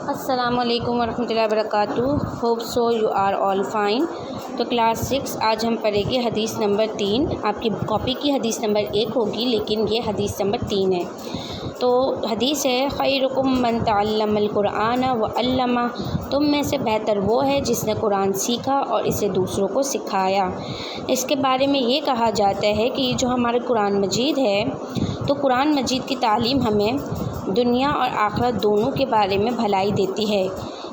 السلام علیکم ورحمۃ اللہ وبرکاتہ. Hope so you are all fine. تو کلاس 6 آج ہم پڑھیں گے حدیث نمبر 3. آپ کی کاپی کی حدیث نمبر 1 ہوگی لیکن یہ حدیث نمبر 3 ہے. تو حدیث ہے خیرکم من تعلم القرآن وعلمہ. تم میں سے بہتر وہ ہے جس نے قرآن سیکھا اور اسے دوسروں کو سکھایا. اس کے بارے میں یہ کہا جاتا ہے کہ جو ہمارا قرآن مجید ہے تو قرآن مجید کی تعلیم ہمیں دنیا اور آخرت دونوں کے بارے میں بھلائی دیتی ہے.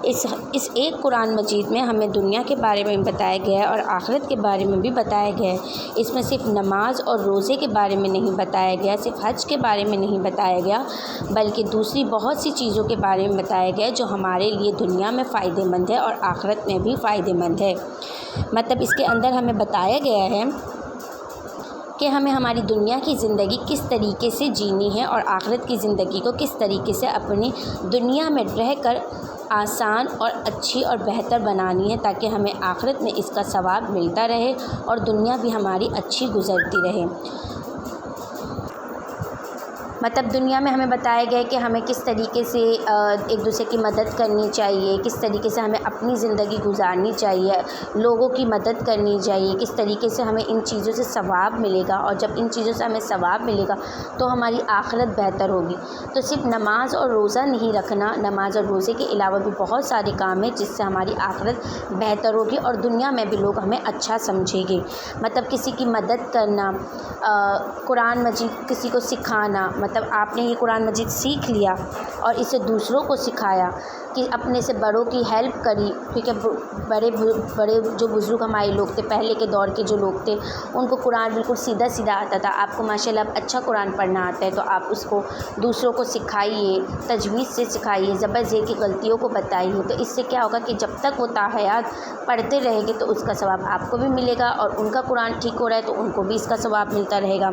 اس ایک قرآن مجید میں ہمیں دنیا کے بارے میں بتایا گیا ہے اور آخرت کے بارے میں بھی بتایا گیا ہے. اس میں صرف نماز اور روزے کے بارے میں نہیں بتایا گیا، صرف حج کے بارے میں نہیں بتایا گیا، بلکہ دوسری بہت سی چیزوں کے بارے میں بتایا گیا جو ہمارے لیے دنیا میں فائدہ مند ہے اور آخرت میں بھی فائدہ مند ہے. مطلب اس کے اندر ہمیں بتایا گیا ہے کہ ہمیں ہماری دنیا کی زندگی کس طریقے سے جینی ہے اور آخرت کی زندگی کو کس طریقے سے اپنی دنیا میں رہ کر آسان اور اچھی اور بہتر بنانی ہے تاکہ ہمیں آخرت میں اس کا ثواب ملتا رہے اور دنیا بھی ہماری اچھی گزرتی رہے. مطلب دنیا میں ہمیں بتایا گیا کہ ہمیں کس طریقے سے ایک دوسرے کی مدد کرنی چاہیے، کس طریقے سے ہمیں اپنی زندگی گزارنی چاہیے، لوگوں کی مدد کرنی چاہیے، کس طریقے سے ہمیں ان چیزوں سے ثواب ملے گا اور جب ان چیزوں سے ہمیں ثواب ملے گا تو ہماری آخرت بہتر ہوگی. تو صرف نماز اور روزہ نہیں رکھنا، نماز اور روزے کے علاوہ بھی بہت سارے کام ہیں جس سے ہماری آخرت بہتر ہوگی اور دنیا میں بھی لوگ ہمیں اچھا سمجھیں گے. مطلب کسی کی مدد کرنا، قرآن مجید کسی کو سکھانا، مطلب آپ نے یہ قرآن مجید سیکھ لیا اور اسے دوسروں کو سکھایا کہ اپنے سے بڑوں کی ہیلپ کری، کیونکہ بڑے جو بزرگ ہمارے لوگ تھے، پہلے کے دور کے جو لوگ تھے، ان کو قرآن بالکل سیدھا سیدھا آتا تھا. آپ کو ماشاءاللہ اب اچھا قرآن پڑھنا آتا ہے تو آپ اس کو دوسروں کو سکھائیے، تجوید سے سکھائیے، زبر زیر کی غلطیوں کو بتائیے. تو اس سے کیا ہوگا کہ جب تک وہ تاحیات پڑھتے رہیں گے تو اس کا ثواب آپ کو بھی ملے گا اور ان کا قرآن ٹھیک ہو رہا ہے تو ان کو بھی اس کا ثواب ملتا رہے گا.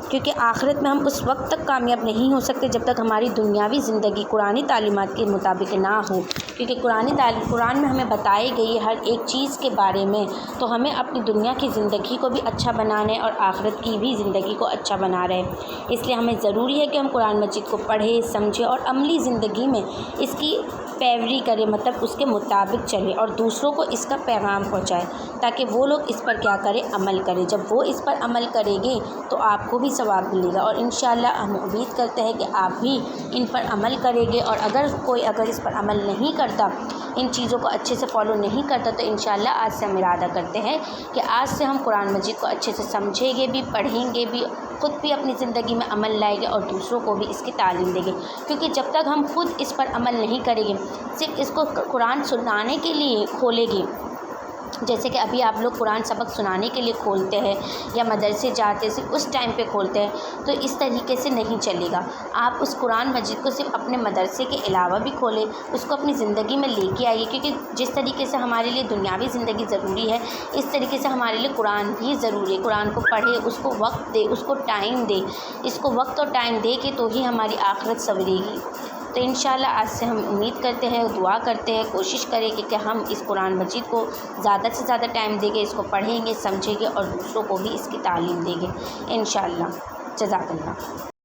کیونکہ آخرت میں ہم اس وقت تک کامیاب نہیں ہو سکتے جب تک ہماری دنیاوی زندگی قرآنی تعلیمات کے مطابق نہ ہو. کیونکہ قرآن میں ہمیں بتائی گئی ہے ہر ایک چیز کے بارے میں، تو ہمیں اپنی دنیا کی زندگی کو بھی اچھا بنانا ہے اور آخرت کی بھی زندگی کو اچھا بنا رہے. اس لیے ہمیں ضروری ہے کہ ہم قرآن مجید کو پڑھیں، سمجھیں اور عملی زندگی میں اس کی پیروی کریں، مطلب اس کے مطابق چلیں اور دوسروں کو اس کا پیغام پہنچائیں تاکہ وہ لوگ اس پر کیا کریں، عمل کریں. جب وہ اس پر عمل کریں گے تو آپ کو بھی ثواب ملے گا اور انشاءاللہ ہم امید کرتے ہیں کہ آپ بھی ان پر عمل کریں گے. اور اگر اس پر عمل نہیں کرتا، ان چیزوں کو اچھے سے فالو نہیں کرتا، تو انشاءاللہ آج سے ہم ارادہ کرتے ہیں کہ آج سے ہم قرآن مجید کو اچھے سے سمجھیں گے بھی، پڑھیں گے بھی، خود بھی اپنی زندگی میں عمل لائیں گے اور دوسروں کو بھی اس کی تعلیم دیں گے. کیونکہ جب تک ہم خود اس پر عمل نہیں کریں گے، صرف اس کو قرآن سنانے کے لیے کھولیں گے، جیسے کہ ابھی آپ لوگ قرآن سبق سنانے کے لیے کھولتے ہیں یا مدرسے جاتے ہیں صرف اس ٹائم پہ کھولتے ہیں، تو اس طریقے سے نہیں چلے گا. آپ اس قرآن مجید کو صرف اپنے مدرسے کے علاوہ بھی کھولیں، اس کو اپنی زندگی میں لے کے آئیے. کیونکہ جس طریقے سے ہمارے لیے دنیاوی زندگی ضروری ہے، اس طریقے سے ہمارے لیے قرآن بھی ضروری ہے. قرآن کو پڑھے، اس کو وقت دے، اس کو ٹائم دے، اس کو وقت اور ٹائم دے کے تو ہی ہماری آخرت سنورے گی. تو انشاءاللہ آج سے ہم امید کرتے ہیں، دعا کرتے ہیں، کوشش کریں کہ ہم اس قرآن مجید کو زیادہ سے زیادہ ٹائم دیں گے، اس کو پڑھیں گے، سمجھیں گے اور دوسروں کو بھی اس کی تعلیم دیں گے انشاءاللہ. جزاک اللہ.